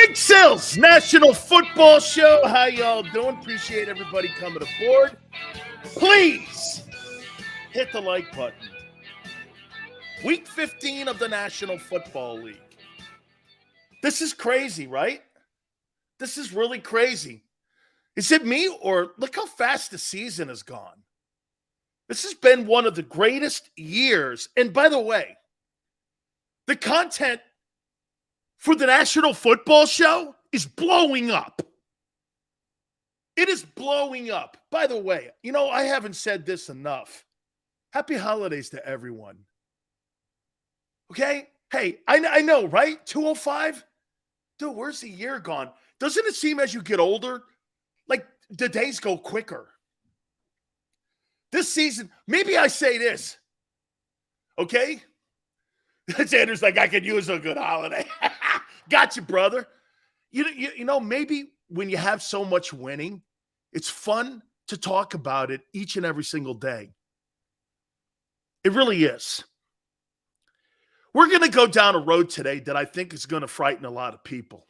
Big Silz, National Football Show. How y'all doing? Appreciate everybody coming aboard. Please hit the like button. Week 15 of the National Football League. This is crazy, right? This is really crazy. Is it me, or look how fast the season has gone? This has been one of the greatest years. And by the way, the content for the National Football Show is blowing up. It is blowing up. By the way, I haven't said this enough. Happy holidays to everyone. Okay? Hey, I know, right? 205? Dude, where's the year gone? Doesn't it seem as you get older, like the days go quicker? This season, maybe I say this, okay? Xander's like, I could use a good holiday. Gotcha, brother. You know, maybe when you have so much winning, it's fun to talk about it each and every single day. It really is. We're going to go down a road today that I think is going to frighten a lot of people.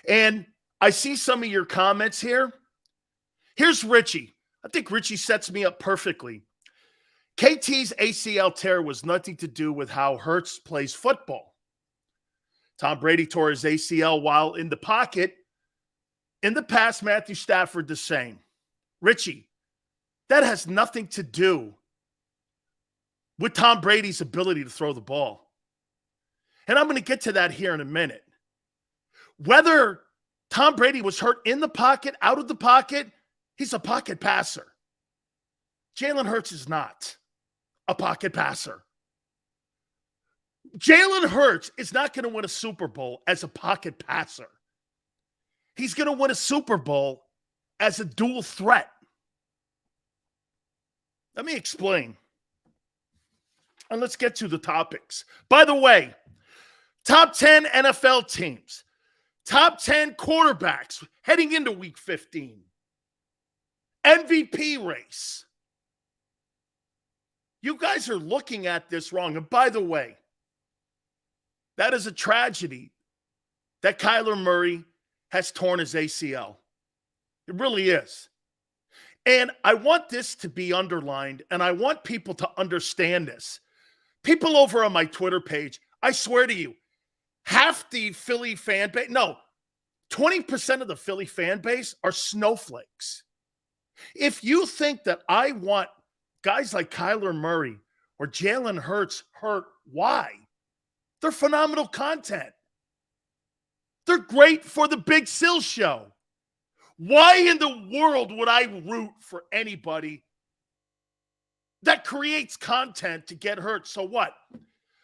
And I see some of your comments here. Here's Richie. I think Richie sets me up perfectly. KT's ACL tear was nothing to do with how Hurts plays football. Tom Brady tore his ACL while in the pocket. In the past, Matthew Stafford the same. Richie, that has nothing to do with Tom Brady's ability to throw the ball. And I'm going to get to that here in a minute. Whether Tom Brady was hurt in the pocket, out of the pocket, he's a pocket passer. Jalen Hurts is not a pocket passer. Jalen Hurts is not going to win a Super Bowl as a pocket passer. He's going to win a Super Bowl as a dual threat. Let me explain. And let's get to the topics. By the way, top 10 NFL teams, top 10 quarterbacks heading into week 15. MVP race. You guys are looking at this wrong. And by the way, that is a tragedy that Kyler Murray has torn his ACL. It really is. And I want this to be underlined, and I want people to understand this. People over on my Twitter page, I swear to you, half the Philly fan base, 20% of the Philly fan base are snowflakes. If you think that I want guys like Kyler Murray or Jalen Hurts hurt, why? They're phenomenal content. They're great for the Big Silz show. Why in the world would I root for anybody that creates content to get hurt? So what?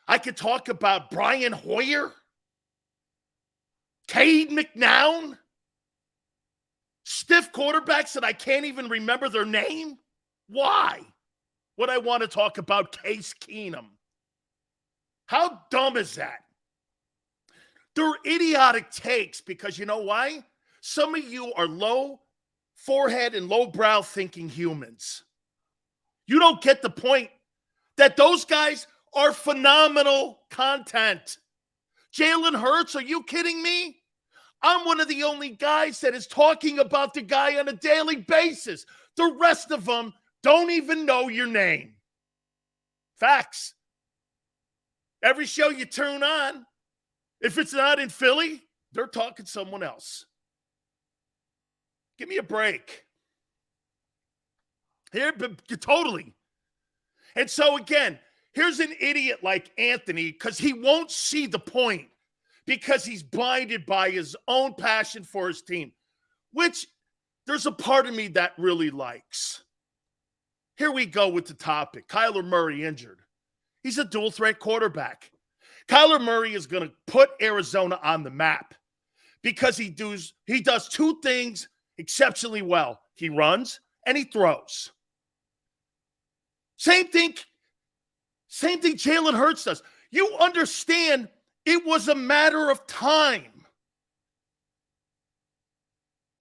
I could talk about Brian Hoyer, Cade McNown, stiff quarterbacks that I can't even remember their name? Why would I want to talk about Case Keenum? How dumb is that? They're idiotic takes because you know why? Some of you are low forehead and low brow thinking humans. You don't get the point that those guys are phenomenal content. Jalen Hurts, are you kidding me? I'm one of the only guys that is talking about the guy on a daily basis. The rest of them don't even know your name. Facts. Every show you turn on, if it's not in Philly, they're talking someone else. Give me a break. Here, totally. And so again, here's an idiot like Anthony because he won't see the point because he's blinded by his own passion for his team, which there's a part of me that really likes. Here we go with the topic. Kyler Murray injured. He's a dual threat quarterback. Kyler Murray is going to put Arizona on the map because he does two things exceptionally well. He runs and he throws. Same thing Jalen Hurts does. You understand it was a matter of time.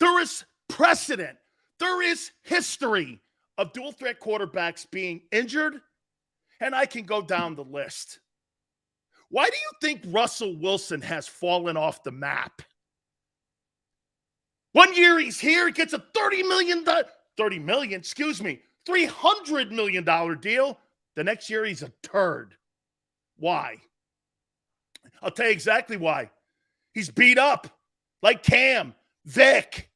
There is precedent. There is history of dual threat quarterbacks being injured, and I can go down the list. Why do you think Russell Wilson has fallen off the map? 1 year he's here, gets a $300 million deal. The next year he's a turd. Why? I'll tell you exactly why. He's beat up like Cam, Vic,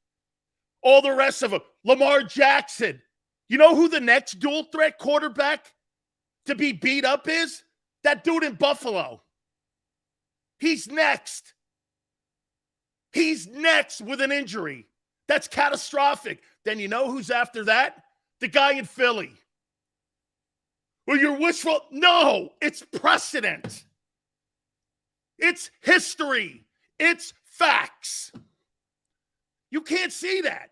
all the rest of them. Lamar Jackson. You know who the next dual threat quarterback to be beat up is? That dude in Buffalo. He's next. He's next with an injury. That's catastrophic. Then you know who's after that? The guy in Philly. Well, you're wishful. No, it's precedent. It's history. It's facts. You can't see that.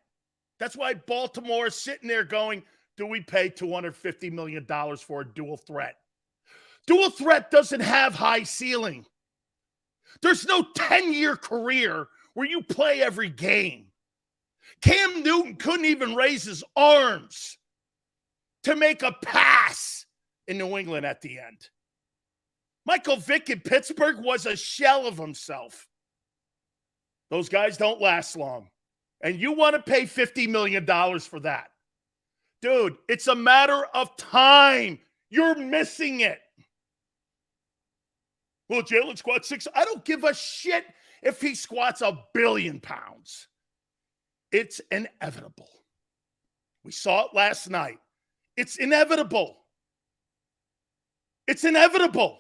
That's why Baltimore is sitting there going, do we pay $250 million for a dual threat? Dual threat doesn't have high ceiling. There's no 10-year career where you play every game. Cam Newton couldn't even raise his arms to make a pass in New England at the end. Michael Vick in Pittsburgh was a shell of himself. Those guys don't last long. And you want to pay $50 million for that. Dude, it's a matter of time. You're missing it. Well, Jalen squats 6. I don't give a shit if he squats 1 billion pounds. It's inevitable. We saw it last night. It's inevitable. It's inevitable.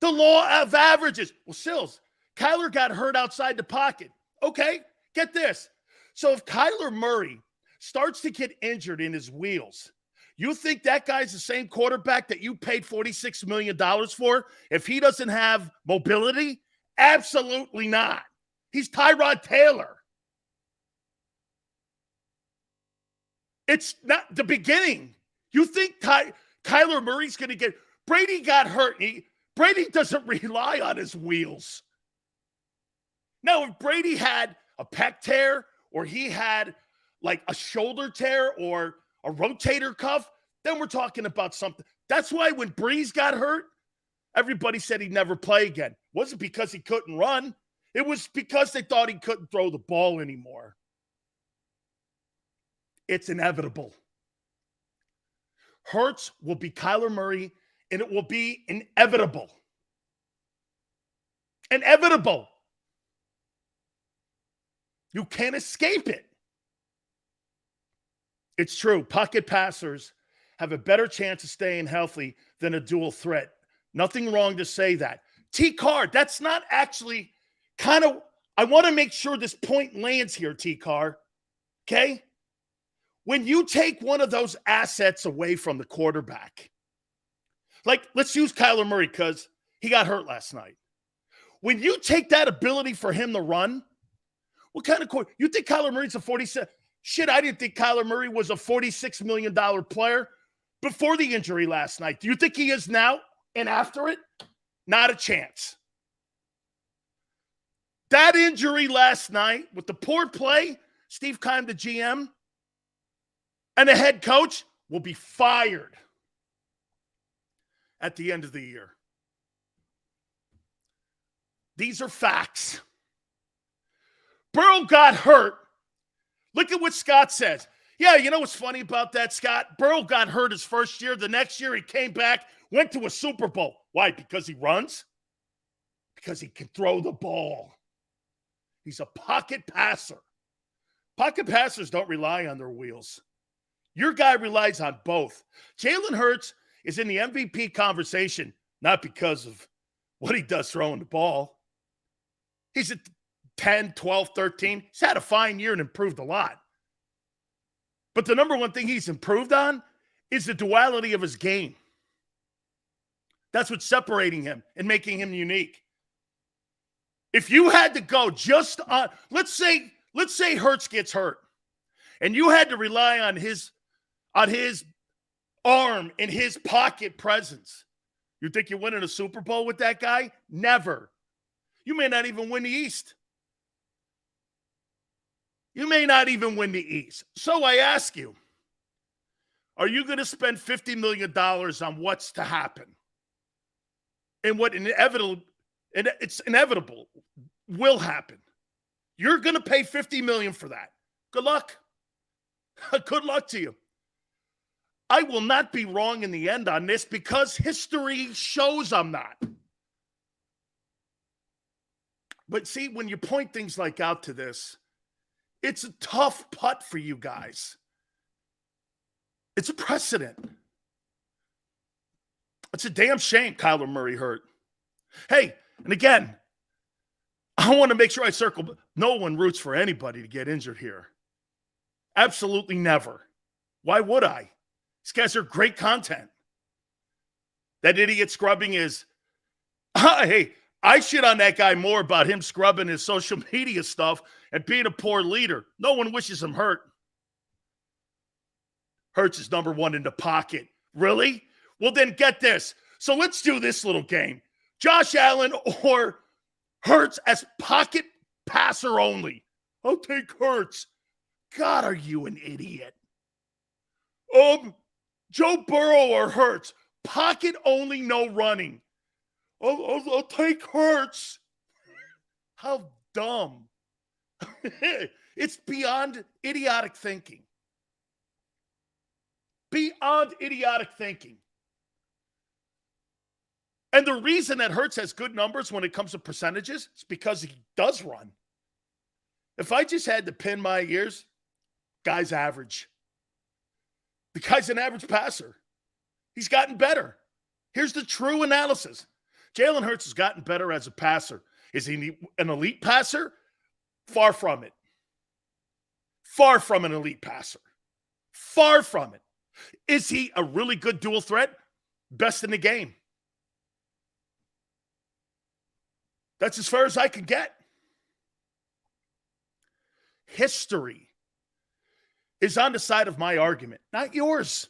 The law of averages. Well, Silz, Kyler got hurt outside the pocket. Okay, get this. So if Kyler Murray starts to get injured in his wheels, you think that guy's the same quarterback that you paid $46 million for if he doesn't have mobility? Absolutely not. He's Tyrod Taylor. It's not the beginning. You think Kyler Murray's going to get – Brady got hurt. Brady doesn't rely on his wheels. Now, if Brady had a pec tear or he had like a shoulder tear or a rotator cuff, then we're talking about something. That's why when Breeze got hurt, everybody said he'd never play again. It wasn't because he couldn't run. It was because they thought he couldn't throw the ball anymore. It's inevitable. Hurts will be Kyler Murray, and it will be inevitable. Inevitable. You can't escape it. It's true. Pocket passers have a better chance of staying healthy than a dual threat. Nothing wrong to say that. T-Car, that's not actually kind of, I want to make sure this point lands here, T-Car. Okay? When you take one of those assets away from the quarterback, like let's use Kyler Murray because he got hurt last night. When you take that ability for him to run, what kind of quarterback? You think Kyler Murray's a 47? Shit, I didn't think Kyler Murray was a $46 million player before the injury last night. Do you think he is now and after it? Not a chance. That injury last night with the poor play, Steve Keim, the GM, and the head coach will be fired at the end of the year. These are facts. Burrow got hurt. Look at what Scott says. Yeah, you know what's funny about that, Scott? Burrow got hurt his first year. The next year he came back, went to a Super Bowl. Why? Because he runs? Because he can throw the ball. He's a pocket passer. Pocket passers don't rely on their wheels. Your guy relies on both. Jalen Hurts is in the MVP conversation, not because of what he does throwing the ball. He's at 10, 12, 13. He's had a fine year and improved a lot. But the number one thing he's improved on is the duality of his game. That's what's separating him and making him unique. If you had to go just on, let's say Hurts gets hurt, and you had to rely on his arm and his pocket presence, you think you're winning a Super Bowl with that guy? Never. You may not even win the East. You may not even win the East. So I ask you, are you going to spend $50 million on what's to happen? and what it's inevitable will happen. You're going to pay $50 million for that. Good luck. Good luck to you. I will not be wrong in the end on this because history shows I'm not. But see, when you point things like out to this, it's a tough putt for you guys. It's a precedent. It's a damn shame Kyler Murray hurt. Hey, and again, I want to make sure I circle. No one roots for anybody to get injured here. Absolutely never. Why would I? These guys are great content. That idiot scrubbing is, hey, I shit on that guy more about him scrubbing his social media stuff and being a poor leader. No one wishes him hurt. Hurts is number one in the pocket. Really? Well, then get this. So let's do this little game. Josh Allen or Hurts as pocket passer only. I'll take Hurts. God, are you an idiot? Joe Burrow or Hurts. Pocket only, no running. I'll take Hurts. How dumb. It's beyond idiotic thinking. Beyond idiotic thinking. And the reason that Hurts has good numbers when it comes to percentages is because he does run. If I just had to pin my ears, guy's average. The guy's an average passer. He's gotten better. Here's the true analysis. Jalen Hurts has gotten better as a passer. Is he an elite passer? Far from it. Far from an elite passer. Far from it. Is he a really good dual threat? Best in the game. That's as far as I can get. History is on the side of my argument, not yours.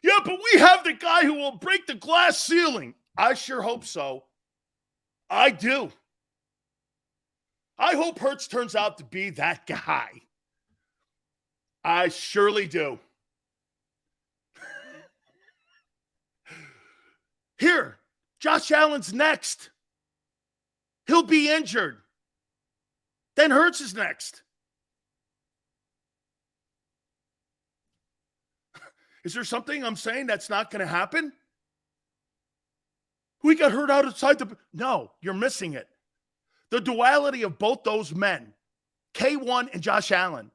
Yeah, but we have the guy who will break the glass ceiling. I sure hope so. I do. I hope Hurts turns out to be that guy. I surely do. Here, Josh Allen's next. He'll be injured. Then Hurts is next. Is there something I'm saying that's not going to happen? We got hurt outside the... No, you're missing it. The duality of both those men, K1 and Josh Allen,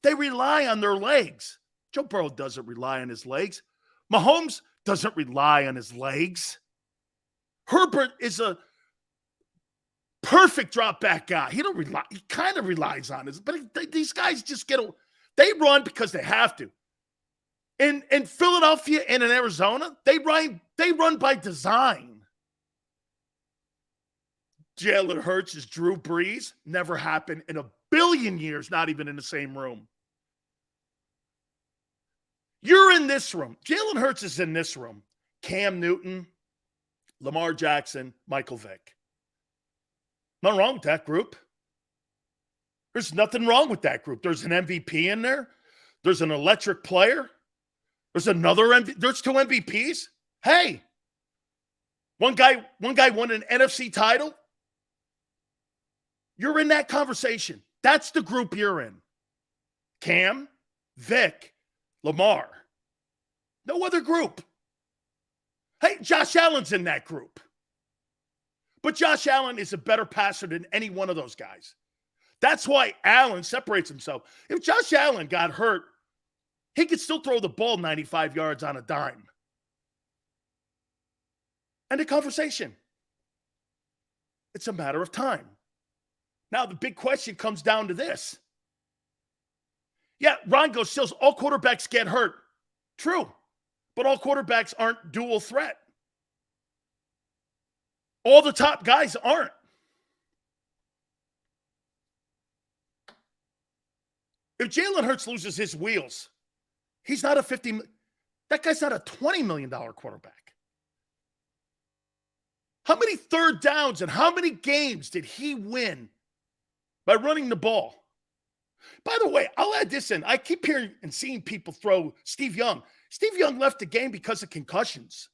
they rely on their legs. Joe Burrow doesn't rely on his legs. Mahomes doesn't rely on his legs. Herbert is a perfect drop back guy. He kind of relies on his, but these guys just they run because they have to. In Philadelphia and in Arizona, they run by design. Jalen Hurts is Drew Brees. Never happened in a billion years, not even in the same room. You're in this room. Jalen Hurts is in this room. Cam Newton, Lamar Jackson, Michael Vick. Nothing wrong with that group. There's nothing wrong with that group. There's an MVP in there. There's an electric player. There's another MVP. There's two MVPs. Hey, one guy won an NFC title. You're in that conversation. That's the group you're in. Cam, Vic, Lamar. No other group. Hey, Josh Allen's in that group. But Josh Allen is a better passer than any one of those guys. That's why Allen separates himself. If Josh Allen got hurt, he could still throw the ball 95 yards on a dime. End of conversation. It's a matter of time. Now, the big question comes down to this. Yeah, Ron goes, Silz, all quarterbacks get hurt. True. But all quarterbacks aren't dual threat. All the top guys aren't. If Jalen Hurts loses his wheels, he's not that guy's not a $20 million quarterback. How many third downs and how many games did he win by running the ball? By the way, I'll add this in. I keep hearing and seeing people throw Steve Young. Steve Young left the game because of concussions.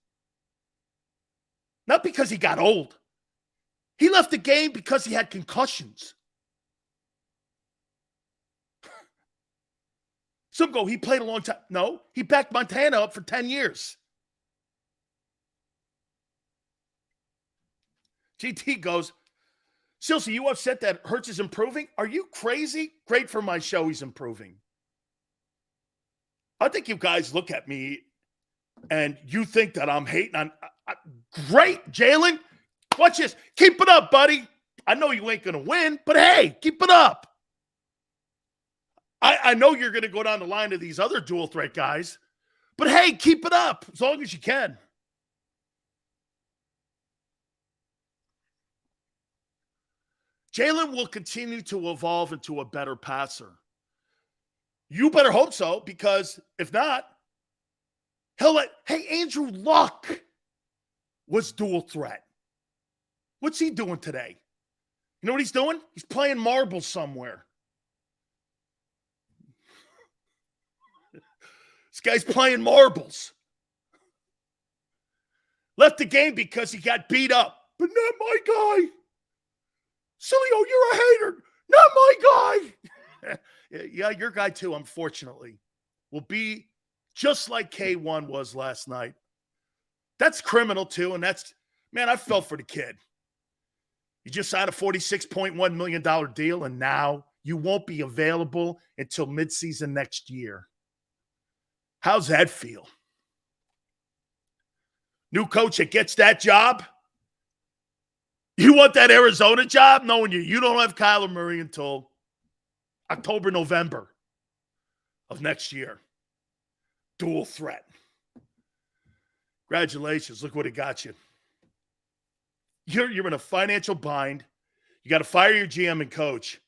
Not because he got old. He left the game because he had concussions. Some go, he played a long time. No, he backed Montana up for 10 years. GT goes, Silz, are you upset that Hurts is improving? Are you crazy? Great for my show, he's improving. I think you guys look at me and you think that I'm hating on. Great, Jalen. Watch this. Keep it up, buddy. I know you ain't going to win, but hey, keep it up. I know you're going to go down the line of these other dual threat guys, but hey, keep it up as long as you can. Jalen will continue to evolve into a better passer. You better hope so, because if not, hey, Andrew Luck was dual threat. What's he doing today? You know what he's doing? He's playing marbles somewhere. This guy's playing marbles. Left the game because he got beat up. But not my guy. Sileo, you're a hater. Not my guy. Yeah, your guy too, unfortunately, will be just like K1 was last night. That's criminal too, and that's, man, I felt for the kid. You just signed a $46.1 million deal, and now you won't be available until midseason next year. How's that feel? New coach that gets that job? You want that Arizona job? Knowing you don't have Kyler Murray until October, November of next year. Dual threat. Congratulations. Look what it got you. You're in a financial bind. You got to fire your GM and coach.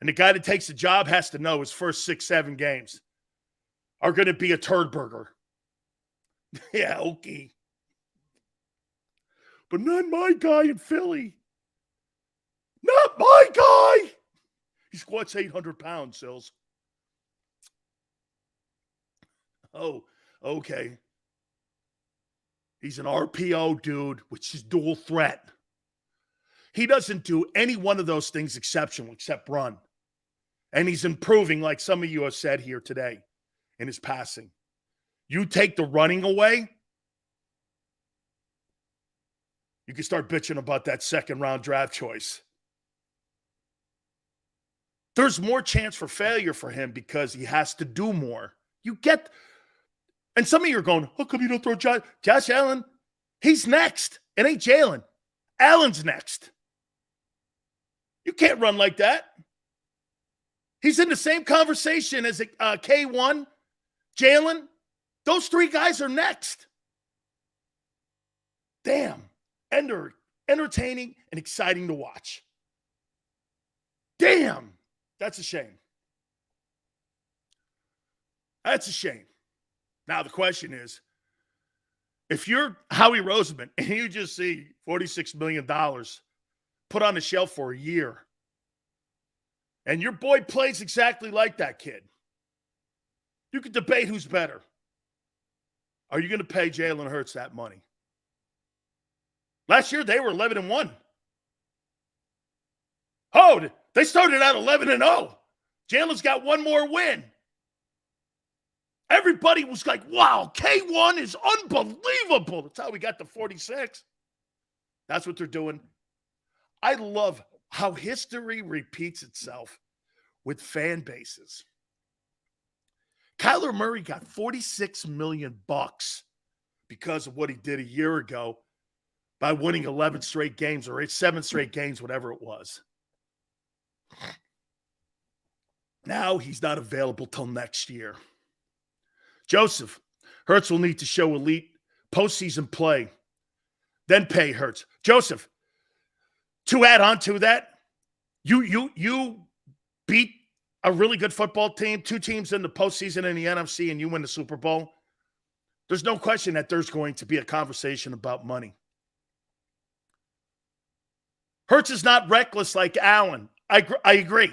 And the guy that takes the job has to know his first 6-7 games are going to be a turd burger. Yeah, okay. But not my guy in Philly. Not my guy. He squats 800 pounds, Silz. Oh, okay. He's an RPO dude, which is dual threat. He doesn't do any one of those things exceptional except run. And he's improving, like some of you have said here today, in his passing. You take the running away, you can start bitching about that second-round draft choice. There's more chance for failure for him because he has to do more. And some of you are going, how come you don't throw Josh Allen? He's next. It ain't Jalen. Allen's next. You can't run like that. He's in the same conversation as K1, Jalen. Those three guys are next. Damn. Entertaining and exciting to watch. Damn. That's a shame. That's a shame. Now, the question is, if you're Howie Roseman and you just see $46 million put on the shelf for a year, and your boy plays exactly like that kid, you could debate who's better. Are you going to pay Jalen Hurts that money? Last year, they were 11-1. Oh, they started out 11-0. Jalen's got one more win. Everybody was like, wow, K1 is unbelievable. That's how we got to 46. That's what they're doing. I love how history repeats itself with fan bases. Kyler Murray got $46 million because of what he did a year ago by winning 11 straight games or 7 straight games, whatever it was. Now he's not available till next year. Joseph, Hurts will need to show elite postseason play, then pay Hurts. Joseph, to add on to that, you beat a really good football team, 2 teams in the postseason in the NFC, and you win the Super Bowl. There's no question that there's going to be a conversation about money. Hurts is not reckless like Allen. I agree.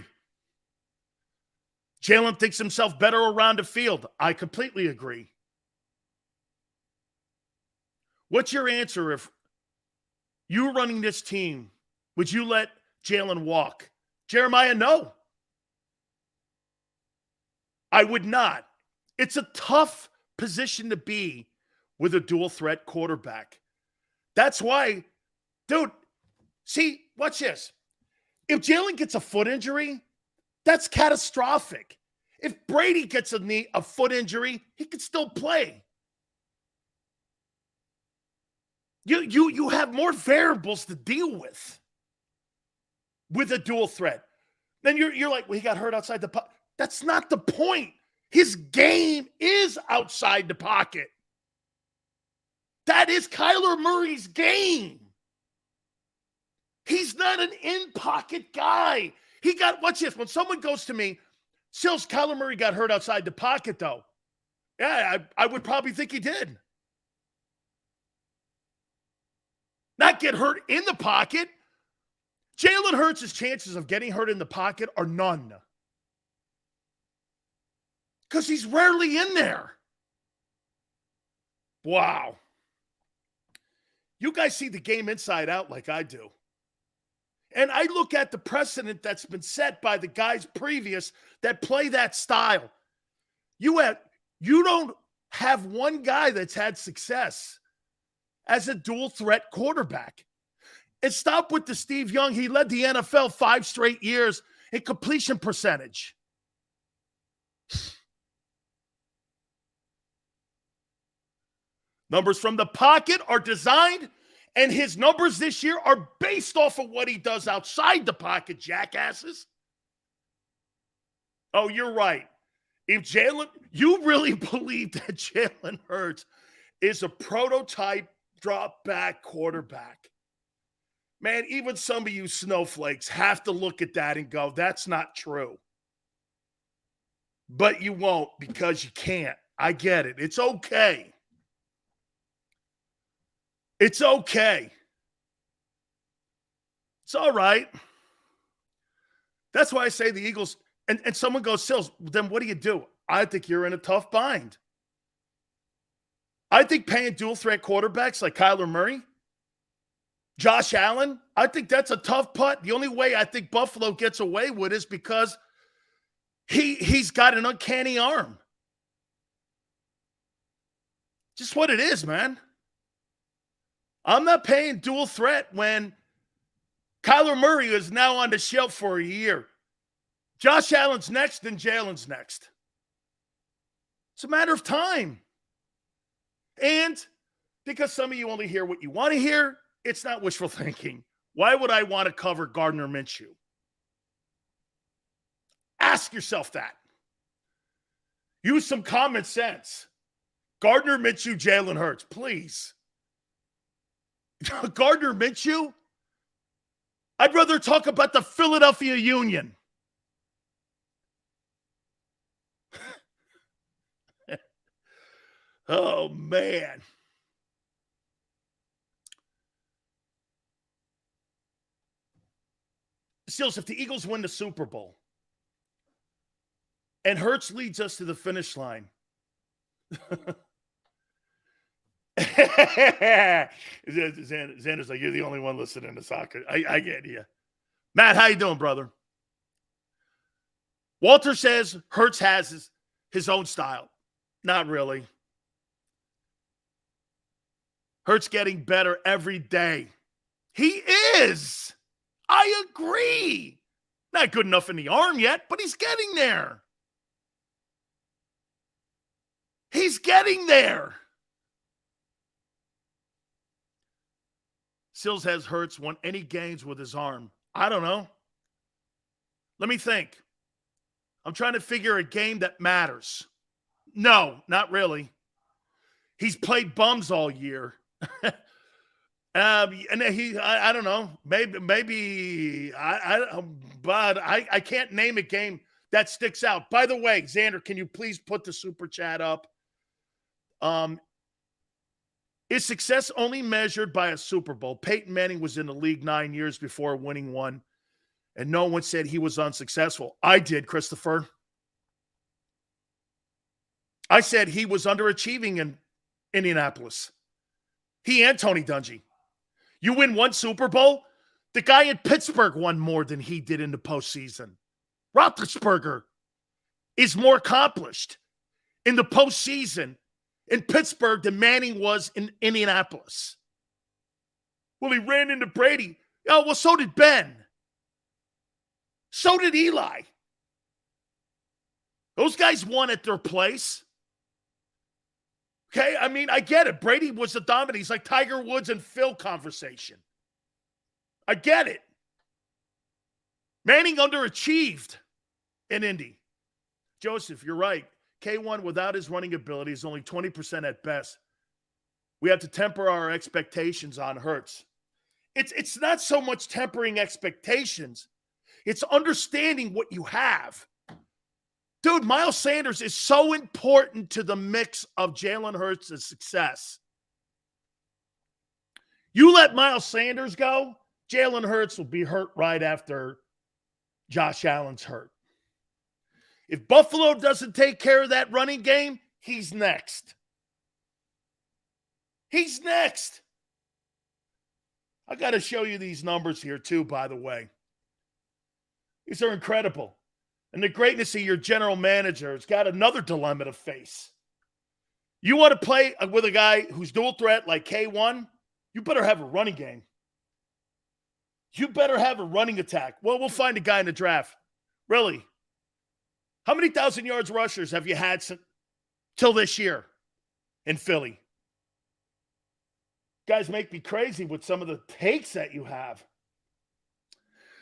Jalen thinks himself better around the field. I completely agree. What's your answer if You running this team, would you let Jalen walk? Jeremiah, no. I would not. It's a tough position to be with a dual threat quarterback. That's why, dude, see, watch this. If Jalen gets a foot injury, that's catastrophic. If Brady gets a foot injury, he can still play. You have more variables to deal with a dual threat. Then you're like, well, he got hurt outside the pocket. That's not the point. His game is outside the pocket. That is Kyler Murray's game. He's not an in-pocket guy. Watch this. When someone goes to me, Silz, Kyler Murray got hurt outside the pocket, though. Yeah, I would probably think he did. Not get hurt in the pocket. Jalen Hurts' chances of getting hurt in the pocket are none. Because he's rarely in there. Wow. You guys see the game inside out like I do. And I look at the precedent that's been set by the guys previous that play that style. You don't have one guy that's had success as a dual threat quarterback. And stop with the Steve Young. He led the NFL 5 straight years in completion percentage. Numbers from the pocket are designed, and his numbers this year are based off of what he does outside the pocket, jackasses. Oh, you're right. You really believe that Jalen Hurts is a prototype drop back quarterback. Man, even some of you snowflakes have to look at that and go, that's not true. But you won't because you can't. I get it. It's okay. It's okay. It's all right. That's why I say the Eagles, and someone goes, Silz, then what do? I think you're in a tough bind. I think paying dual threat quarterbacks like Kyler Murray, Josh Allen, I think that's a tough putt. The only way I think Buffalo gets away with it is because he's got an uncanny arm. Just what it is, man. I'm not paying dual threat when Kyler Murray is now on the shelf for a year. Josh Allen's next and Jalen's next. It's a matter of time. And because some of you only hear what you want to hear, it's not wishful thinking. Why would I want to cover Gardner Minshew? Ask yourself that. Use some common sense. Gardner Minshew, Jalen Hurts, please. Gardner Minshew? I'd rather talk about the Philadelphia Union. Oh, man. Silz, if the Eagles win the Super Bowl and Hurts leads us to the finish line, Xander's like, you're the only one listening to soccer. I get you. Matt, how you doing, brother? Walter says Hurts has his own style. Not really. Hurts getting better every day. He is. I agree. Not good enough in the arm yet, but he's getting there. He's getting there. Silz has Hurts won any games with his arm. I don't know. Let me think. I'm trying to figure a game that matters. No, not really. He's played bums all year. And I don't know. Maybe but I can't name a game that sticks out. By the way, Xander, can you please put the super chat up? Is success only measured by a Super Bowl? Peyton Manning was in the league 9 years before winning one, and no one said he was unsuccessful. I did, Christopher. I said he was underachieving in Indianapolis. He and Tony Dungy. You win one Super Bowl? The guy in Pittsburgh won more than he did in the postseason. Roethlisberger is more accomplished in the postseason in Pittsburgh than Manning was in Indianapolis. Well, he ran into Brady. Oh, well, so did Ben. So did Eli. Those guys won at their place. Okay, I mean, I get it. Brady was the dominant. He's like Tiger Woods and Phil conversation. I get it. Manning underachieved in Indy. Joseph, you're right. K1 without his running ability is only 20% at best. We have to temper our expectations on Hurts. It's not so much tempering expectations. It's understanding what you have. Dude, Miles Sanders is so important to the mix of Jalen Hurts' success. You let Miles Sanders go, Jalen Hurts will be hurt right after Josh Allen's hurt. If Buffalo doesn't take care of that running game, he's next. He's next. I got to show you these numbers here too, by the way. These are incredible. And the greatness of your general manager has got another dilemma to face. You want to play with a guy who's dual threat like K1? You better have a running game. You better have a running attack. Well, we'll find a guy in the draft. Really? How many 1,000 yards rushers have you had till this year in Philly? Guys make me crazy with some of the takes that you have.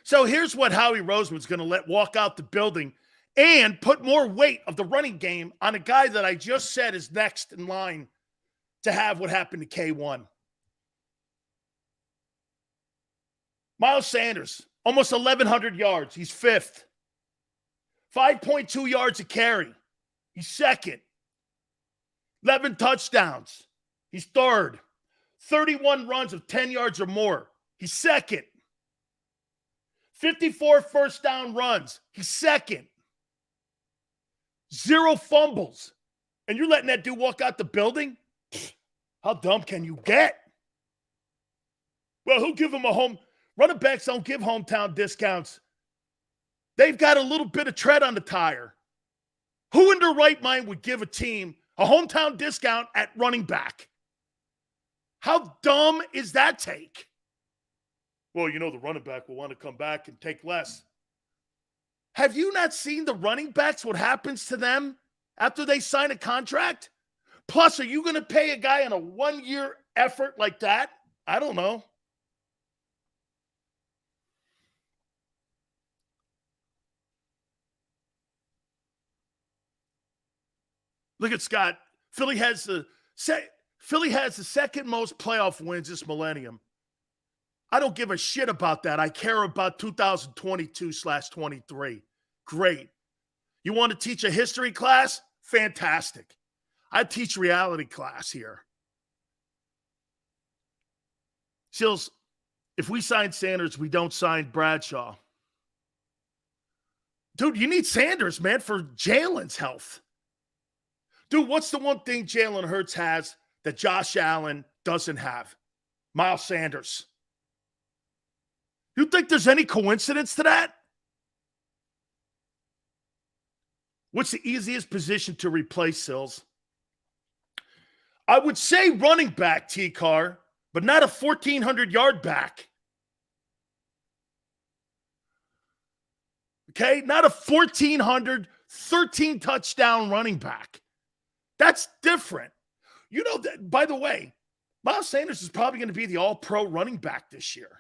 So here's what Howie Roseman's going to let walk out the building and put more weight of the running game on a guy that I just said is next in line to have what happened to K1. Miles Sanders, almost 1,100 yards. He's fifth. 5.2 yards a carry. He's second. 11 touchdowns. He's third. 31 runs of 10 yards or more. He's second. 54 first down runs. He's second. 0 fumbles. And you're letting that dude walk out the building? How dumb can you get? Well, who'll give him a home? Running backs don't give hometown discounts. They've got a little bit of tread on the tire. Who in their right mind would give a team a hometown discount at running back? How dumb is that take? Well, you know the running back will want to come back and take less. Have you not seen the running backs, what happens to them after they sign a contract? Plus, are you going to pay a guy on a 1-year effort like that? I don't know. Look at Scott. Philly has the second most playoff wins this millennium. I don't give a shit about that. I care about 2022/23. Great. You want to teach a history class? Fantastic. I teach reality class here. Silz, if we sign Sanders, we don't sign Bradshaw. Dude, you need Sanders, man, for Jalen's health. Dude, what's the one thing Jalen Hurts has that Josh Allen doesn't have? Miles Sanders. You think there's any coincidence to that? What's the easiest position to replace, Silz? I would say running back, T-Car, but not a 1,400-yard back. Okay? Not a 1,400, 13-touchdown running back. That's different. You know, that, by the way, Miles Sanders is probably going to be the all-pro running back this year.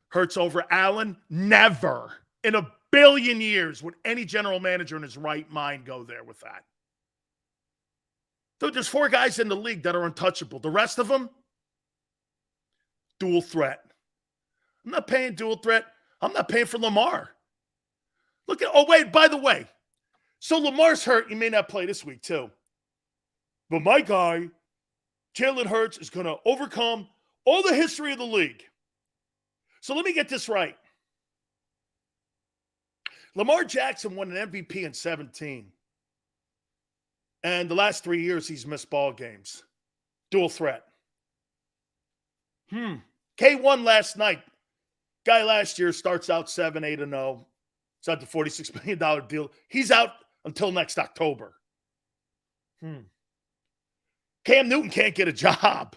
Hurts over Allen? Never. In a billion years would any general manager in his right mind go there with that. So there's 4 guys in the league that are untouchable. The rest of them, dual threat. I'm not paying dual threat. I'm not paying for Lamar. Look at, oh, wait, by the way. So Lamar's hurt. He may not play this week, too. But my guy, Jalen Hurts, is going to overcome all the history of the league. So let me get this right. Lamar Jackson won an MVP in 17. And the last 3 years, he's missed ball games. Dual threat. K1 last night. Guy last year starts out 7-8-0. It's at the $46 million deal. He's out until next October. Cam Newton can't get a job.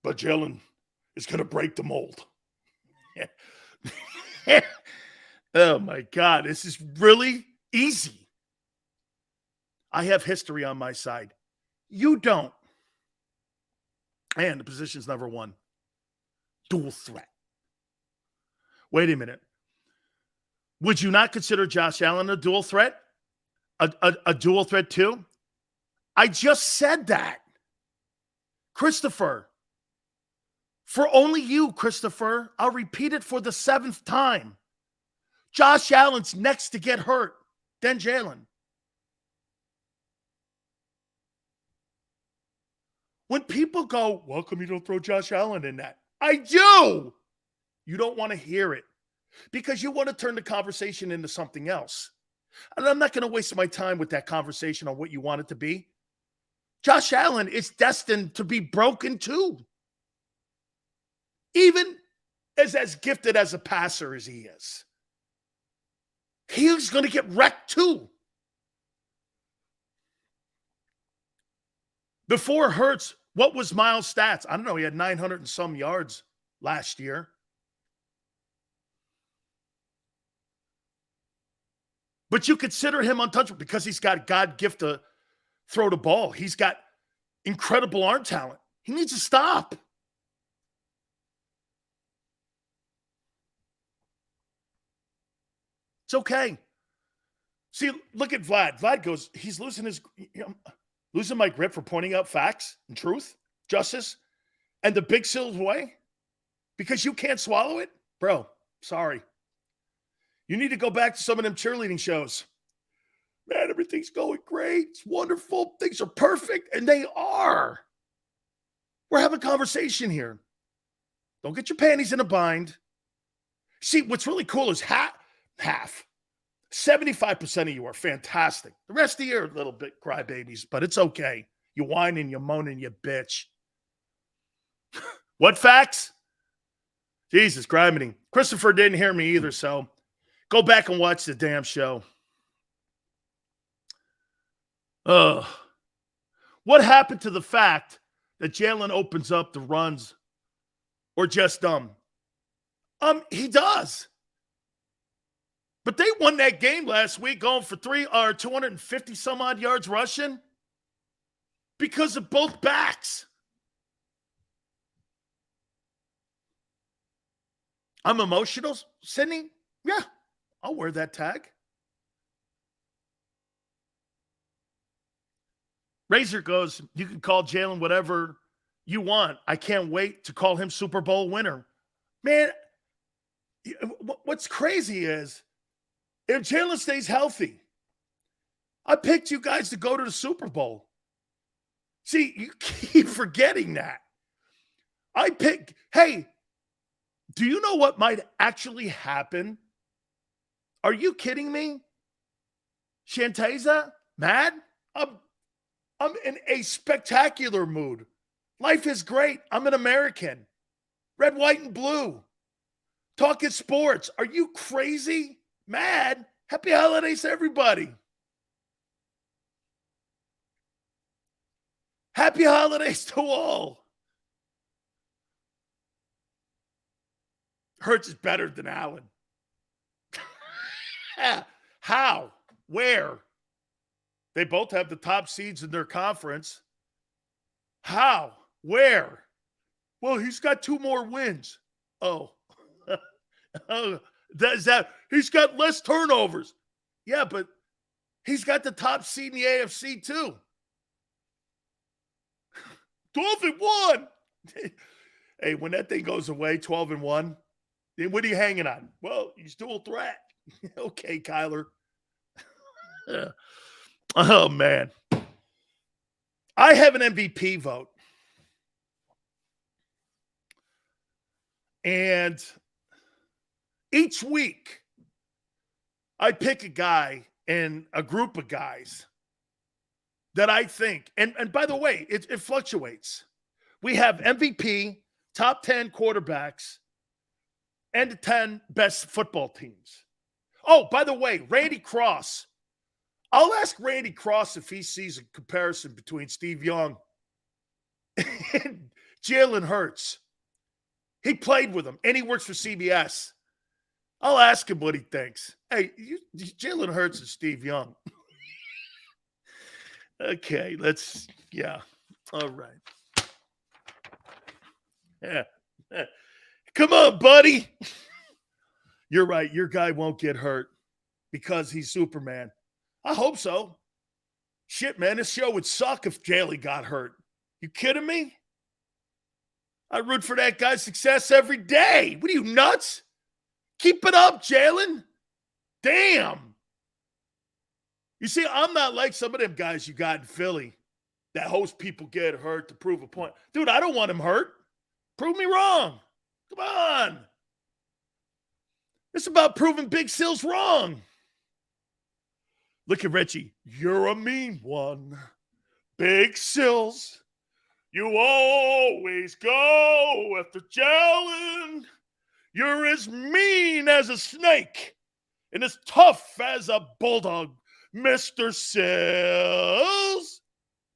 But Jalen is going to break the mold. Oh, my God. This is really easy. I have history on my side. You don't. And the position's number one. Dual threat. Wait a minute. Would you not consider Josh Allen a dual threat? A dual threat too? I just said that. Christopher. For only you, Christopher. I'll repeat it for the 7th time. Josh Allen's next to get hurt. Then Jalen. When people go, well, how come you don't throw Josh Allen in that? I do. You don't want to hear it because you want to turn the conversation into something else. And I'm not going to waste my time with that conversation on what you want it to be. Josh Allen is destined to be broken too. Even as gifted as a passer as he is. He's going to get wrecked too. Before Hurts, what was Miles' stats? I don't know. He had 900 and some yards last year. But you consider him untouchable because he's got God gift to throw the ball. He's got incredible arm talent. He needs to stop. It's okay. See, look at Vlad. Vlad goes, he's losing my grip for pointing out facts and truth, justice, and the big Silz way because you can't swallow it? Bro, sorry. You need to go back to some of them cheerleading shows. Man, everything's going great. It's wonderful. Things are perfect. And they are. We're having a conversation here. Don't get your panties in a bind. See, what's really cool is half. 75% of you are fantastic. The rest of you are a little bit crybabies, but it's okay. You whining, you moaning, you bitch. What facts? Jesus, grinding. Christopher didn't hear me either, so go back and watch the damn show. What happened to the fact that Jalen opens up the runs or just dumb? He does. But they won that game last week going for 250 some odd yards rushing because of both backs. I'm emotional, Sydney. Yeah, I'll wear that tag. Razor goes, you can call Jalen whatever you want. I can't wait to call him Super Bowl winner. Man, what's crazy is if Jalen stays healthy, I picked you guys to go to the Super Bowl. See, you keep forgetting that. Hey, do you know what might actually happen? Are you kidding me? Shanteza? Mad? I'm in a spectacular mood. Life is great. I'm an American. Red, white, and blue. Talking sports. Are you crazy? Mad? Happy holidays to everybody. Happy holidays to all. Hurts is better than Allen. How? Where? They both have the top seeds in their conference. How? Where? Well, he's got 2 more wins. Oh. He's got less turnovers. Yeah, but he's got the top seed in the AFC too. 12-1. Hey, when that thing goes away, 12-1, then what are you hanging on? Well, he's dual threat. Okay, Kyler. Oh, man. I have an MVP vote. And each week, I pick a guy in a group of guys that I think, and by the way, it fluctuates. We have MVP, top 10 quarterbacks, and the 10 best football teams. Oh, by the way, Randy Cross. I'll ask Randy Cross if he sees a comparison between Steve Young and Jalen Hurts. He played with him, and he works for CBS. I'll ask him what he thinks. Hey, Jalen Hurts and Steve Young. Okay, all right. Yeah. Come on, buddy. You're right. Your guy won't get hurt because he's Superman. I hope so. Shit, man, this show would suck if Jalen got hurt. You kidding me? I root for that guy's success every day. What are you, nuts? Keep it up, Jalen. Damn. You see, I'm not like some of them guys you got in Philly that host people get hurt to prove a point. Dude, I don't want him hurt. Prove me wrong. Come on. It's about proving Big Silz wrong. Look at Richie. You're a mean one. Big Silz. You always go after Jalen. You're as mean as a snake and as tough as a bulldog, Mr. Silz.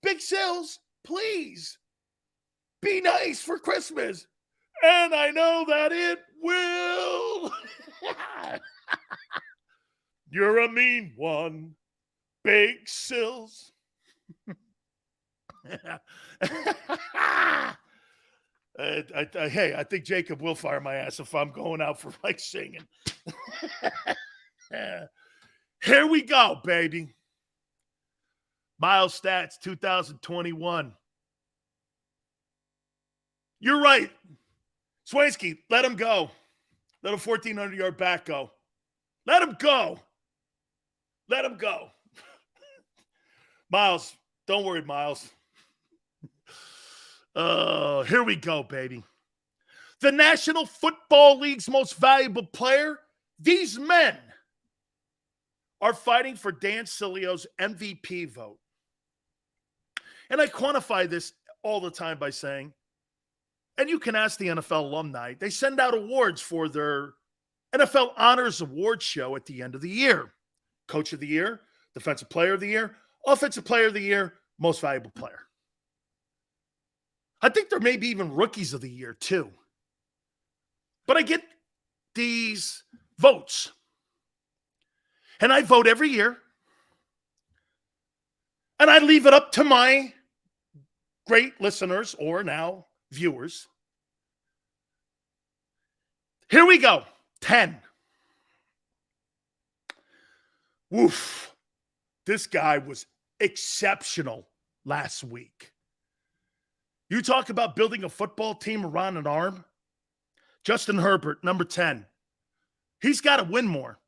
Big Silz, please be nice for Christmas. And I know that it will. You're a mean one, Big Silz. Hey, I think JAKIB will fire my ass if I'm going out for like singing. Here we go, baby. Miles Stats 2021. You're right. Swansky, let him go. Let a 1,400-yard back go. Let him go. Let him go. Miles, don't worry, Miles. Here we go, baby. The National Football League's most valuable player, these men are fighting for Dan Sileo's MVP vote. And I quantify this all the time by saying, and you can ask the NFL alumni, they send out awards for their NFL Honors Award show at the end of the year. Coach of the Year, Defensive Player of the Year, Offensive Player of the Year, Most Valuable Player. I think there may be even Rookies of the Year too. But I get these votes. And I vote every year. And I leave it up to my great listeners, or now viewers. Here we go. 10. Woof. This guy was exceptional last week. You talk about building a football team around an arm. Justin Herbert, number 10. He's got to win more.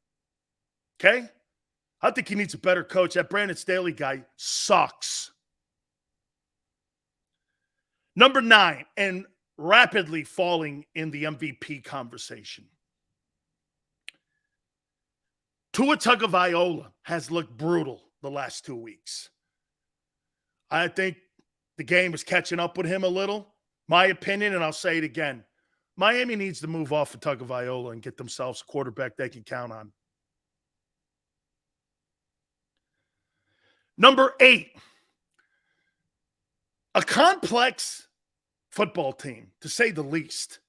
Okay? I think he needs a better coach. That Brandon Staley guy sucks. Number 9, and rapidly falling in the MVP conversation. Tua Tagovailoa has looked brutal the last 2 weeks. I think the game is catching up with him a little. My opinion, and I'll say it again, Miami needs to move off of Tagovailoa and get themselves a quarterback they can count on. Number 8, a complex football team, to say the least.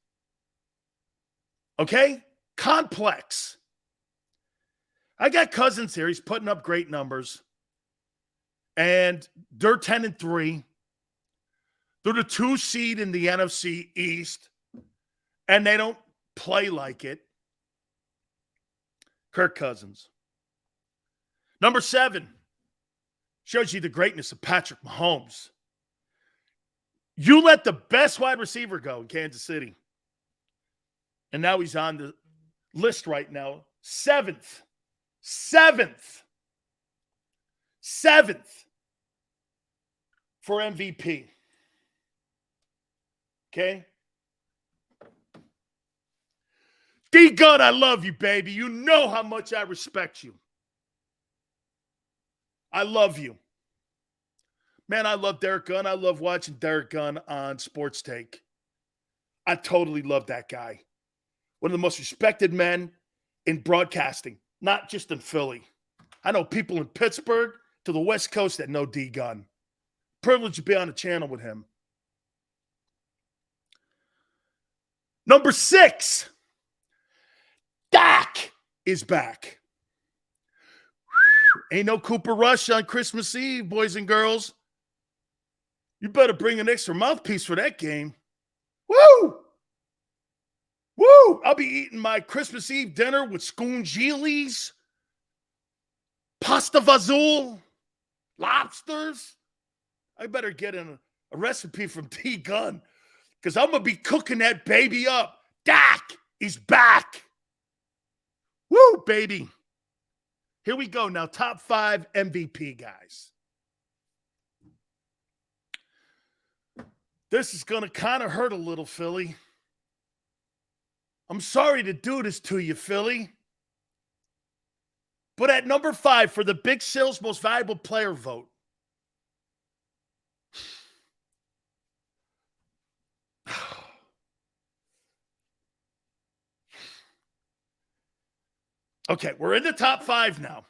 Okay? Complex. I got Cousins here. He's putting up great numbers. And they're 10-3. They're the 2 seed in the NFC East. And they don't play like it. Kirk Cousins. Number 7. Shows you the greatness of Patrick Mahomes. You let the best wide receiver go in Kansas City. And now he's on the list right now. 7th. 7th for MVP. Okay? D-Gun, I love you, baby. You know how much I respect you. I love you. Man, I love Derek Gunn. I love watching Derek Gunn on Sports Take. I totally love that guy. One of the most respected men in broadcasting, not just in Philly. I know people in Pittsburgh to the West Coast that know D Gunn. Privileged to be on the channel with him. Number 6, Dak is back. Ain't no Cooper Rush on Christmas Eve, boys and girls. You better bring an extra mouthpiece for that game. Woo! Woo! I'll be eating my Christmas Eve dinner with scungili's, pasta vazul, lobsters. I better get in a recipe from D Gunn because I'm going to be cooking that baby up. Dak is back. Woo, baby. Here we go now. Top 5 MVP guys. This is going to kind of hurt a little, Philly. I'm sorry to do this to you, Philly. But at number 5 for the Big Silz Most Valuable Player vote, okay, we're in the top 5 now.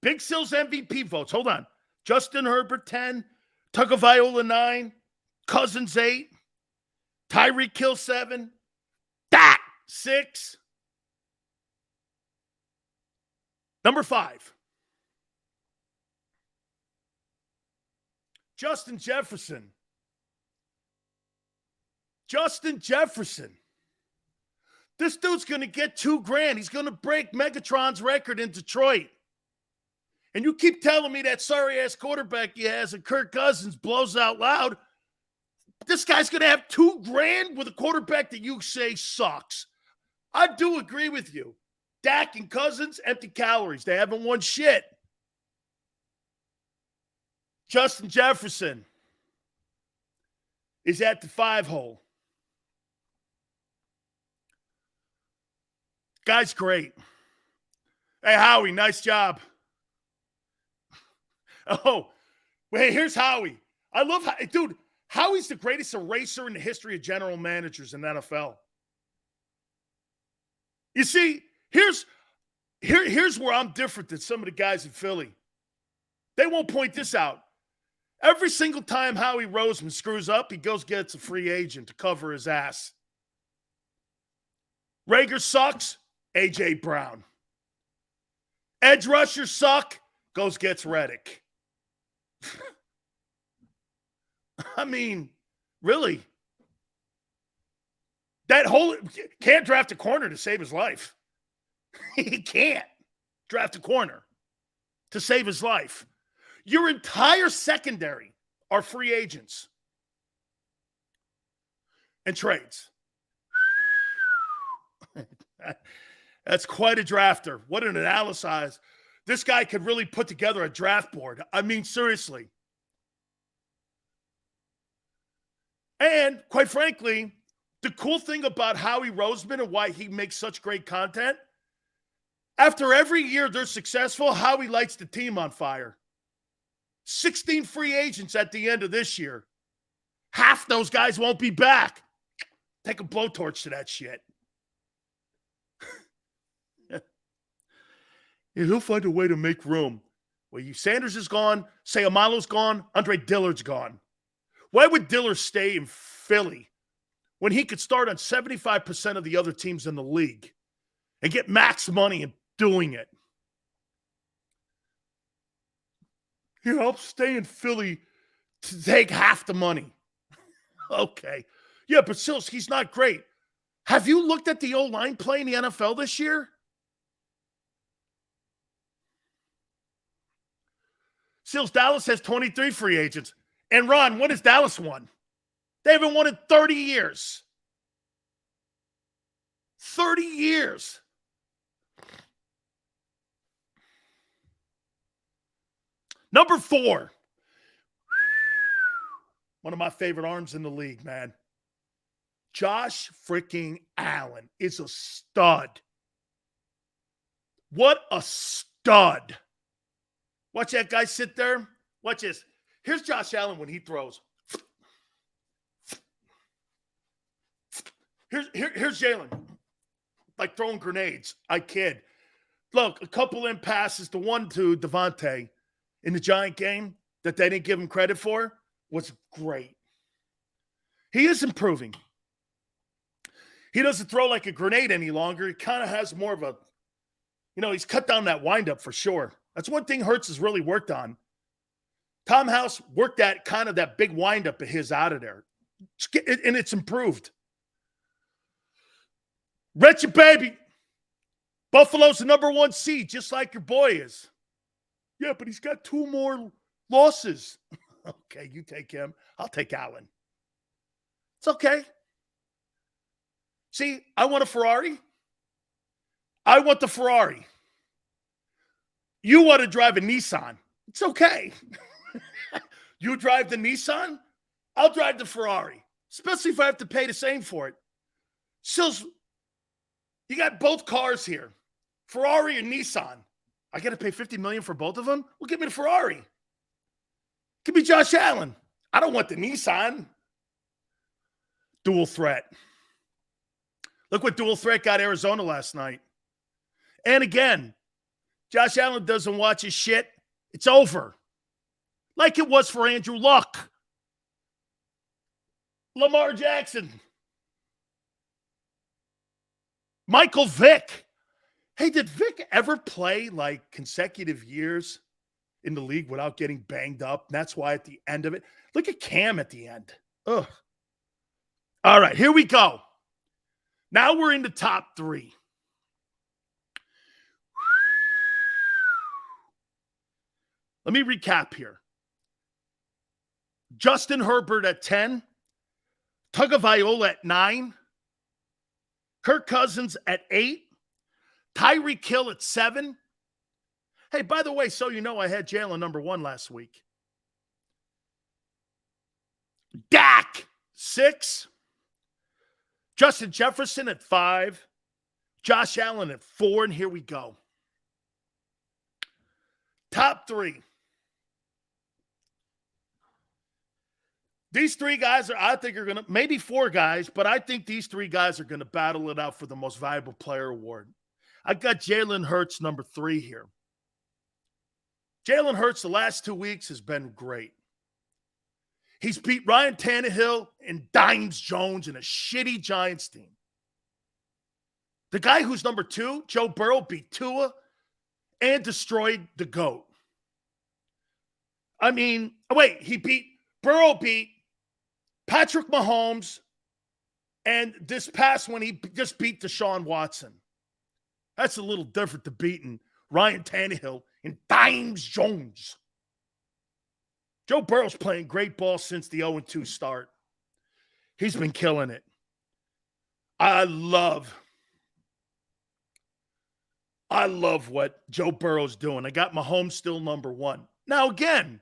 Big Silz MVP votes. Hold on. Justin Herbert, 10. Tagovailoa, 9. Cousins, 8. Tyreek Hill, 7. Dak, 6. Number 5. Justin Jefferson. Justin Jefferson. This dude's going to get $2,000. He's going to break Megatron's record in Detroit. And you keep telling me that sorry-ass quarterback he has and Kirk Cousins blows out loud. This guy's going to have $2,000 with a quarterback that you say sucks. I do agree with you. Dak and Cousins, empty calories. They haven't won shit. Justin Jefferson is at the 5 hole. Guy's great. Hey, Howie, nice job. Oh, hey, here's Howie. I love how, dude, Howie's the greatest eraser in the history of general managers in the NFL. You see, here's where I'm different than some of the guys in Philly. They won't point this out. Every single time Howie Roseman screws up, he goes gets a free agent to cover his ass. Rager sucks, A.J. Brown. Edge rushers suck, goes gets Reddick. I mean, really? That whole can't draft a corner to save his life. He can't draft a corner to save his life. Your entire secondary are free agents and trades. That's quite a drafter. What an analysis. This guy could really put together a draft board. I mean, seriously. And quite frankly, the cool thing about Howie Roseman and why he makes such great content, after every year they're successful, Howie lights the team on fire. 16 free agents at the end of this year. Half those guys won't be back. Take a blowtorch to that shit. He'll find a way to make room. Well, Sanders is gone. Sayamalo's gone. Andre Dillard's gone. Why would Dillard stay in Philly when he could start on 75% of the other teams in the league and get max money in doing it? Here, I'll stay in Philly to take half the money. Okay. Yeah, but Silz, he's not great. Have you looked at the O-line play in the NFL this year? Silz, Dallas has 23 free agents. And Ron, when has Dallas won? They haven't won in 30 years. 30 years. Number 4. One of my favorite arms in the league, man. Josh freaking Allen is a stud. What a stud. Watch that guy sit there. Watch this. Here's Josh Allen when he throws. Here's Jalen. Like throwing grenades. I kid. Look, a couple in passes, the one to Devontae in the Giant game that they didn't give him credit for was great. He is improving. He doesn't throw like a grenade any longer. He kind of has more of a, he's cut down that windup for sure. That's one thing Hurts has really worked on. Tom House worked that kind of that big windup of his out of there. And it's improved. Wretched baby. Buffalo's the number 1 seed, just like your boy is. Yeah, but he's got 2 more losses. Okay, you take him. I'll take Allen. It's okay. See, I want a Ferrari. I want the Ferrari. You want to drive a Nissan. It's okay. You drive the Nissan, I'll drive the Ferrari, especially if I have to pay the same for it. Silz, you got both cars here, Ferrari and Nissan. I got to pay $50 million for both of them? Well, give me the Ferrari. Give me Josh Allen. I don't want the Nissan. Dual threat. Look what dual threat got Arizona last night. And again, Josh Allen doesn't watch his shit. It's over. Like it was for Andrew Luck. Lamar Jackson. Michael Vick. Hey, did Vick ever play like consecutive years in the league without getting banged up? And that's why at the end of it, look at Cam at the end. Ugh. All right, here we go. Now we're in the top 3. Let me recap here. Justin Herbert at 10. Tagovailoa at 9. Kirk Cousins at 8. Tyreek Hill at 7. Hey, by the way, so you know I had Jalen number 1 last week. Dak, 6. Justin Jefferson at 5. Josh Allen at 4. And here we go. Top 3. These 3 guys I think are going to, maybe 4 guys, but I think these 3 guys are going to battle it out for the most valuable player award. I got Jalen Hurts number 3 here. Jalen Hurts the last 2 weeks has been great. He's beat Ryan Tannehill and Dimes Jones in a shitty Giants team. The guy who's number 2, Joe Burrow, beat Tua and destroyed the GOAT. I mean, Burrow beat Patrick Mahomes, and this past one, he just beat Deshaun Watson. That's a little different than beating Ryan Tannehill and Dimes Jones. Joe Burrow's playing great ball since the 0-2 start. He's been killing it. I love what Joe Burrow's doing. I got Mahomes still number 1. Now, again,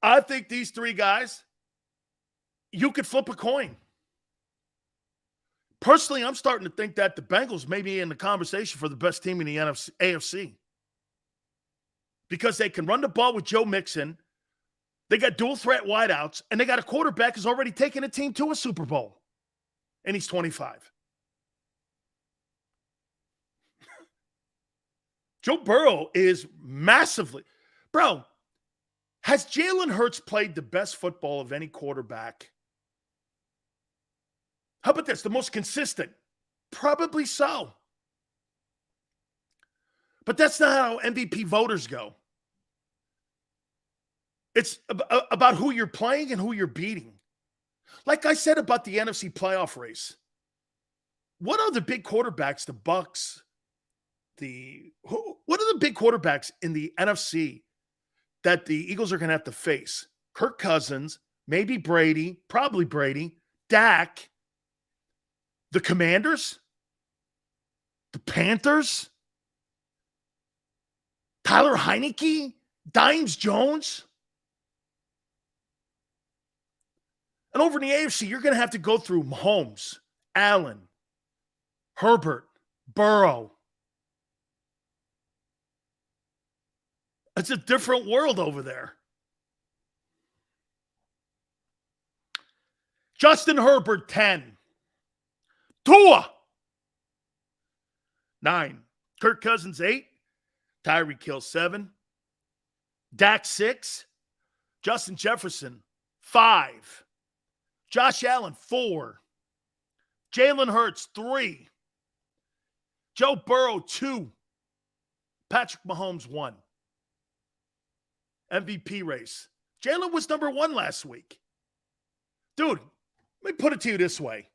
I think these 3 guys, you could flip a coin. Personally, I'm starting to think that the Bengals may be in the conversation for the best team in the AFC. Because they can run the ball with Joe Mixon. They got dual threat wideouts, and they got a quarterback who's already taken a team to a Super Bowl. And he's 25. Joe Burrow is massively. Bro, has Jalen Hurts played the best football of any quarterback? How about this? The most consistent? Probably so. But that's not how MVP voters go. It's about who you're playing and who you're beating. Like I said about the NFC playoff race. What are the big quarterbacks, the Bucks, what are the big quarterbacks in the NFC that the Eagles are going to have to face? Kirk Cousins, maybe Brady, probably Brady, Dak, the Commanders, the Panthers, Tyler Heineke, Dimes Jones. And over in the AFC, you're going to have to go through Mahomes, Allen, Herbert, Burrow. It's a different world over there. Justin Herbert, 10. Tua, 9. Kirk Cousins, 8. Tyreek Hill, 7. Dak, 6. Justin Jefferson, 5. Josh Allen, 4. Jalen Hurts, 3. Joe Burrow, 2. Patrick Mahomes, 1. MVP race. Jalen was number 1 last week. Dude, let me put it to you this way.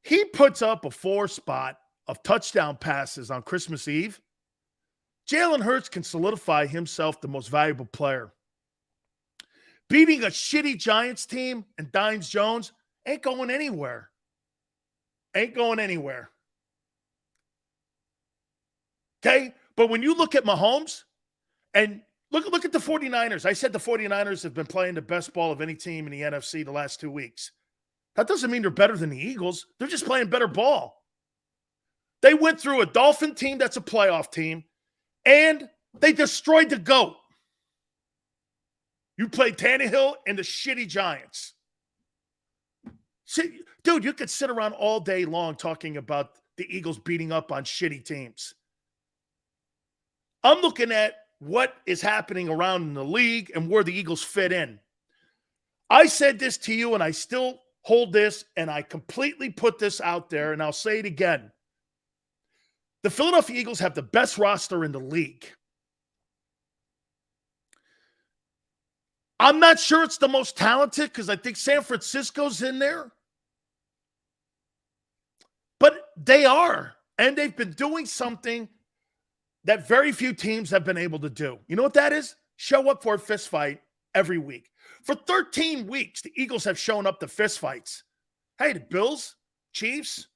He puts up a 4 spot of touchdown passes on Christmas Eve. Jalen Hurts can solidify himself the most valuable player. Beating a shitty Giants team and Dines Jones ain't going anywhere. Ain't going anywhere. Okay? But when you look at Mahomes and look at the 49ers. I said the 49ers have been playing the best ball of any team in the NFC the last 2 weeks. That doesn't mean they're better than the Eagles. They're just playing better ball. They went through a Dolphin team that's a playoff team, and they destroyed the GOAT. You played Tannehill and the shitty Giants. See, dude, you could sit around all day long talking about the Eagles beating up on shitty teams. I'm looking at what is happening around in the league and where the Eagles fit in. I said this to you, and I still hold this, and I completely put this out there, and I'll say it again. The Philadelphia Eagles have the best roster in the league. I'm not sure it's the most talented because I think San Francisco's in there. But they are, and they've been doing something that very few teams have been able to do. You know what that is? Show up for a fist fight every week. For 13 weeks, the Eagles have shown up to fist fights. Hey, the Bills, Chiefs,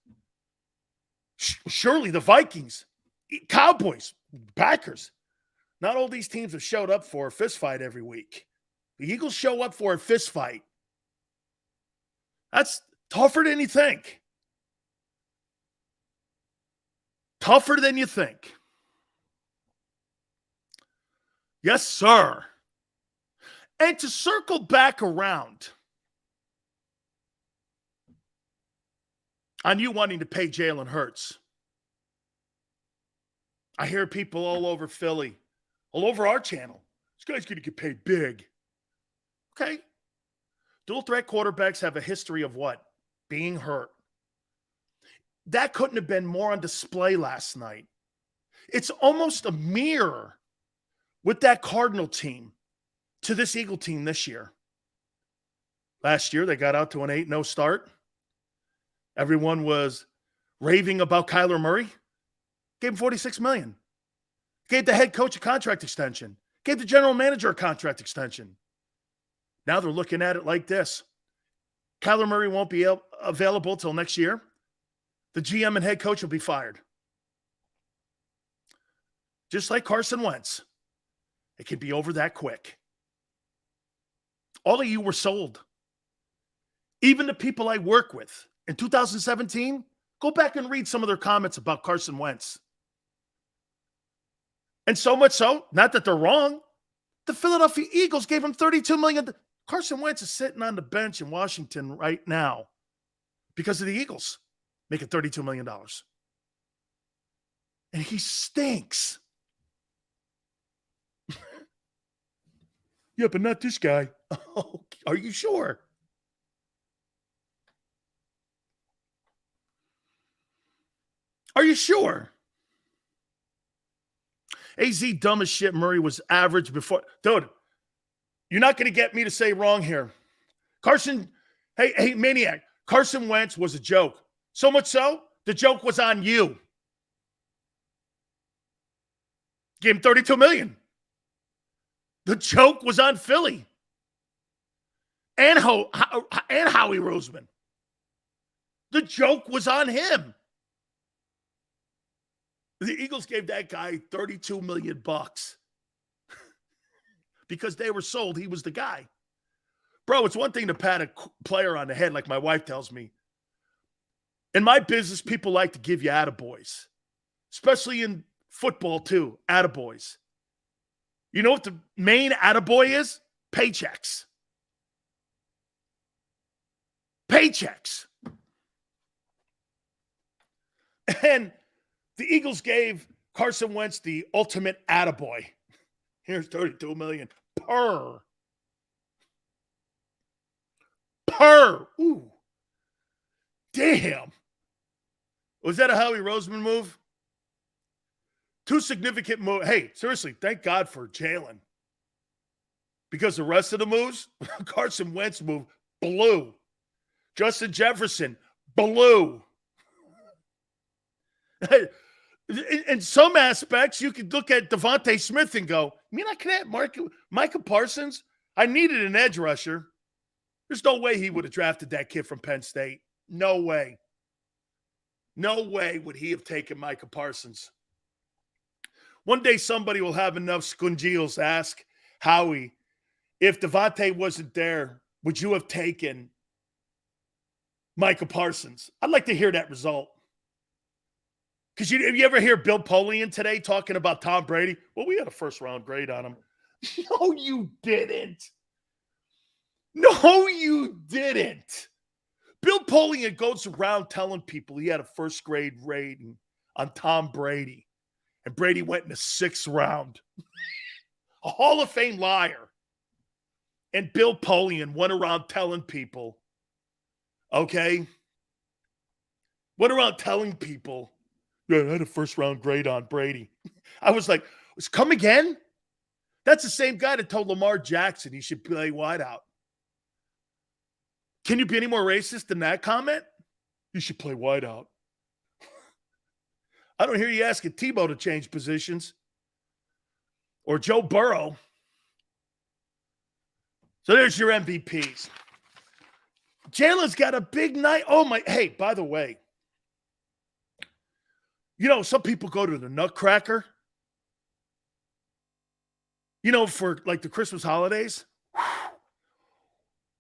surely the Vikings, Cowboys, Packers. Not all these teams have showed up for a fist fight every week. The Eagles show up for a fist fight. That's tougher than you think. Tougher than you think. Yes, sir. And to circle back around on you wanting to pay Jalen Hurts, I hear people all over Philly, all over our channel. This guy's going to get paid big. Okay. Dual threat quarterbacks have a history of what? Being hurt. That couldn't have been more on display last night. It's almost a mirror with that Cardinal team to this Eagle team this year. Last year, they got out to an 8-0 start. Everyone was raving about Kyler Murray. Gave him $46 million. Gave the head coach a contract extension. Gave the general manager a contract extension. Now they're looking at it like this. Kyler Murray won't be available till next year. The GM and head coach will be fired. Just like Carson Wentz. It can be over that quick. All of you were sold. Even the people I work with in 2017, go back and read some of their comments about Carson Wentz. And so much so, not that they're wrong, the Philadelphia Eagles gave him $32 million. Carson Wentz is sitting on the bench in Washington right now because of the Eagles making $32 million. And he stinks. Yeah, but not this guy. Oh, are you sure? Are you sure? AZ dumb as shit. Murray was average before. Dude, you're not going to get me to say wrong here. Carson, hey, maniac. Carson Wentz was a joke. So much so, the joke was on you. Gave him $32 million. The joke was on Philly. And Howie Roseman. The joke was on him. The Eagles gave that guy $32 million because they were sold he was the guy. Bro, it's one thing to pat a player on the head like my wife tells me. In my business, people like to give you attaboys, especially in football too, attaboys. You know what the main attaboy is? Paychecks. Paychecks. And the Eagles gave Carson Wentz the ultimate attaboy. Here's $32 million per. Ooh. Damn. Was that a Howie Roseman move? Two significant moves. Hey, seriously, thank God for Jalen. Because the rest of the moves, Carson Wentz move blew. Justin Jefferson blew. In some aspects, you could look at Devontae Smith and go, I mean, I could have Micah Parsons. I needed an edge rusher. There's no way he would have drafted that kid from Penn State. No way. No way would he have taken Micah Parsons. One day somebody will have enough scungios to ask Howie, if Devontae wasn't there, would you have taken Micah Parsons? I'd like to hear that result. Because you ever hear Bill Polian today talking about Tom Brady? Well, we had a first-round grade on him. No, you didn't. No, you didn't. Bill Polian goes around telling people he had a first-grade rating on Tom Brady. And Brady went in the 6th round. A Hall of Fame liar. And Bill Polian went around telling people, okay? Went around telling people, yeah, I had a first-round grade on Brady. I was like, come again? That's the same guy that told Lamar Jackson he should play wideout. Can you be any more racist than that comment? You should play wideout. I don't hear you asking Tebow to change positions. Or Joe Burrow. So there's your MVPs. Jalen's got a big night. Oh, my. Hey, by the way, you know, some people go to the Nutcracker, you know, for like the Christmas holidays.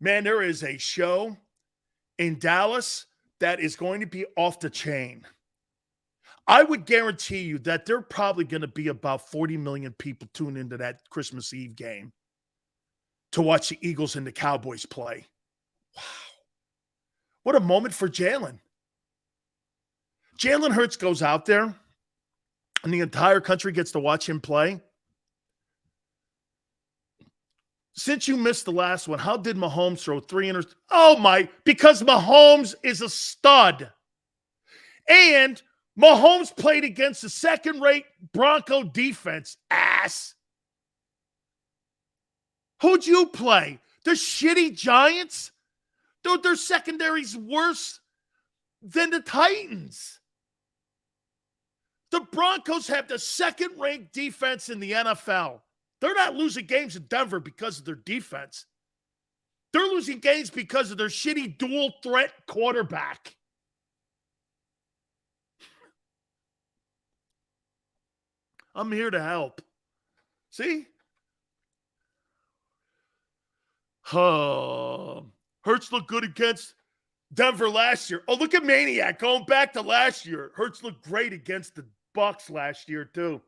Man, there is a show in Dallas that is going to be off the chain. I would guarantee you that there are probably going to be about 40 million people tuned into that Christmas Eve game to watch the Eagles and the Cowboys play. Wow. What a moment for Jalen. Jalen Hurts goes out there and the entire country gets to watch him play. Since you missed the last one, how did Mahomes throw 300? Because Mahomes is a stud. And Mahomes played against the second-rate Bronco defense, ass. Who'd you play? The shitty Giants? Dude, their secondary's worse than the Titans. The Broncos have the second-ranked defense in the NFL. They're not losing games in Denver because of their defense. They're losing games because of their shitty dual-threat quarterback. I'm here to help. See? Hurts looked good against Denver last year. Oh, look at Maniac going back to last year. Hurts looked great against the Bucs last year, too.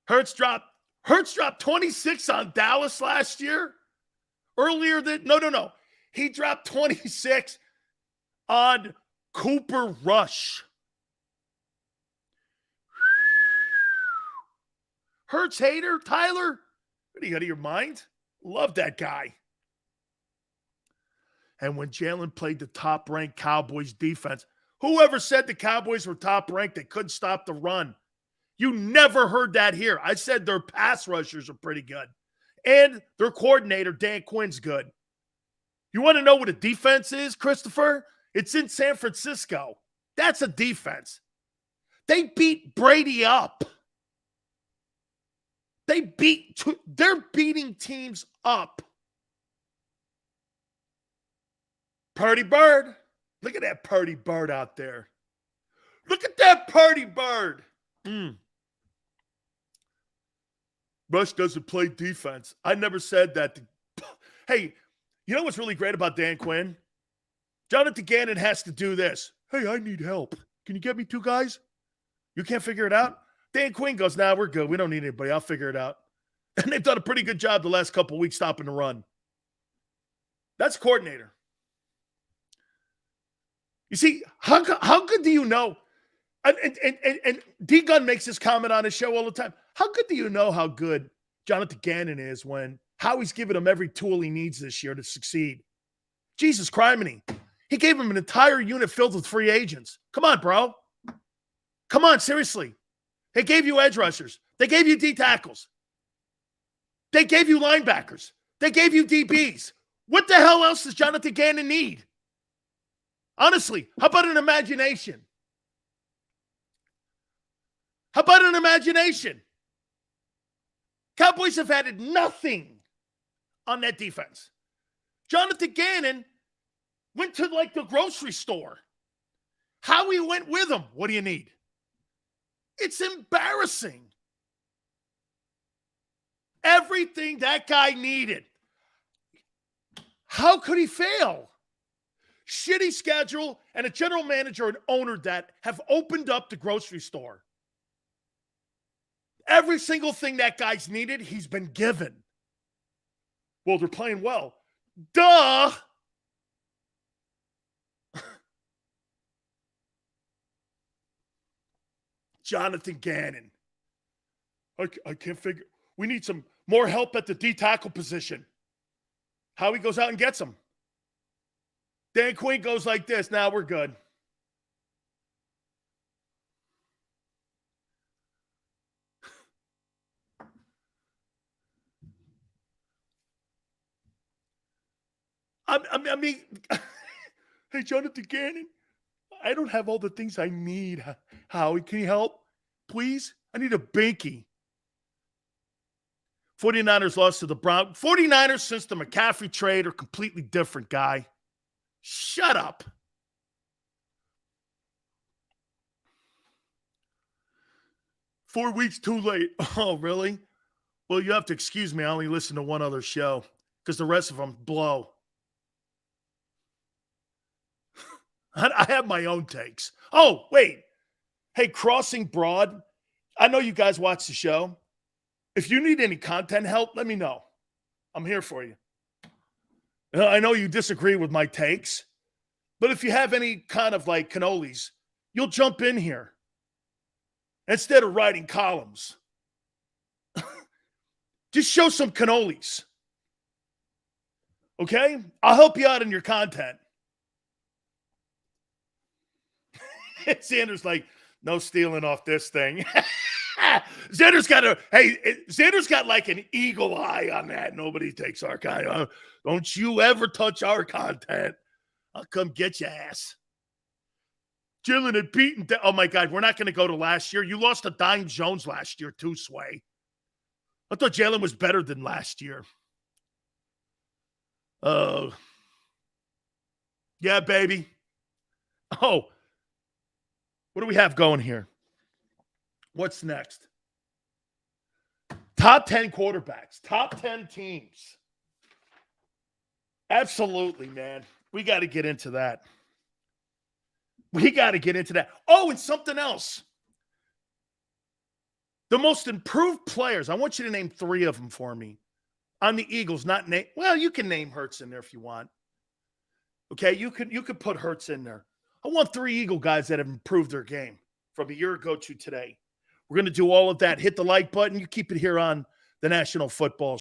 Hurts dropped 26 on Dallas last year. Earlier than no. He dropped 26 on Cooper Rush. Hurts hater, Tyler? What are you out of your mind? Love that guy. And when Jalen played the top-ranked Cowboys defense, whoever said the Cowboys were top-ranked, they couldn't stop the run. You never heard that here. I said their pass rushers are pretty good. And their coordinator, Dan Quinn's good. You want to know what a defense is, Christopher? It's in San Francisco. That's a defense. They beat Brady up. They're beating teams up. Purdy Bird. Look at that Purdy Bird out there. Look at that Purdy Bird. Rush doesn't play defense. I never said that. Hey, you know what's really great about Dan Quinn? Jonathan Gannon has to do this. Hey, I need help. Can you get me 2 guys? You can't figure it out? Dan Quinn goes, nah, we're good. We don't need anybody. I'll figure it out. And they've done a pretty good job the last couple of weeks stopping the run. That's coordinator. You see, how good do you know? And D-Gun makes this comment on his show all the time. How good do you know how good Jonathan Gannon is when Howie's giving him every tool he needs this year to succeed? Jesus criminy. He gave him an entire unit filled with free agents. Come on, bro. Come on, seriously. They gave you edge rushers. They gave you D tackles. They gave you linebackers. They gave you DBs. What the hell else does Jonathan Gannon need? Honestly, how about an imagination? How about an imagination? Cowboys have added nothing on that defense. Jonathan Gannon went to like the grocery store. Howie went with him. What do you need? It's embarrassing. Everything that guy needed. How could he fail? Shitty schedule and a general manager and owner that have opened up the grocery store. Every single thing that guy's needed, he's been given. Well, they're playing well. Duh! Jonathan Gannon. I can't figure. We need some more help at the D tackle position. Howie goes out and gets him. Dan Quinn goes like this. Now we're good. I mean, hey, Jonathan Gannon, I don't have all the things I need. Howie, can you help? Please? I need a binky. 49ers lost to the Browns. 49ers since the McCaffrey trade are completely different, guy. Shut up. Four weeks too late. Oh, really? Well, you have to excuse me. I only listen to one other show because the rest of them blow. I have my own takes. Oh, wait. Hey, Crossing Broad, I know you guys watch the show. If you need any content help, let me know. I'm here for you. I know you disagree with my takes, but if you have any kind of like cannolis, you'll jump in here instead of writing columns. Just show some cannolis. Okay? I'll help you out in your content. Xander's like, no stealing off this thing. Xander's got like an eagle eye on that. Nobody takes our content. Don't you ever touch our content. I'll come get your ass. Jalen had beaten. Oh my God, we're not going to go to last year. You lost to Dime Jones last year too, Sway. I thought Jalen was better than last year. Yeah, baby. Oh. What do we have going here? What's next? Top 10 quarterbacks. Top 10 teams. Absolutely, man. We got to get into that. Oh, and something else. The most improved players. I want you to name 3 of them for me. On the Eagles, not name. Well, you can name Hurts in there if you want. Okay, you could put Hurts in there. I want 3 Eagle guys that have improved their game from a year ago to today. We're going to do all of that. Hit the like button. You keep it here on the National Football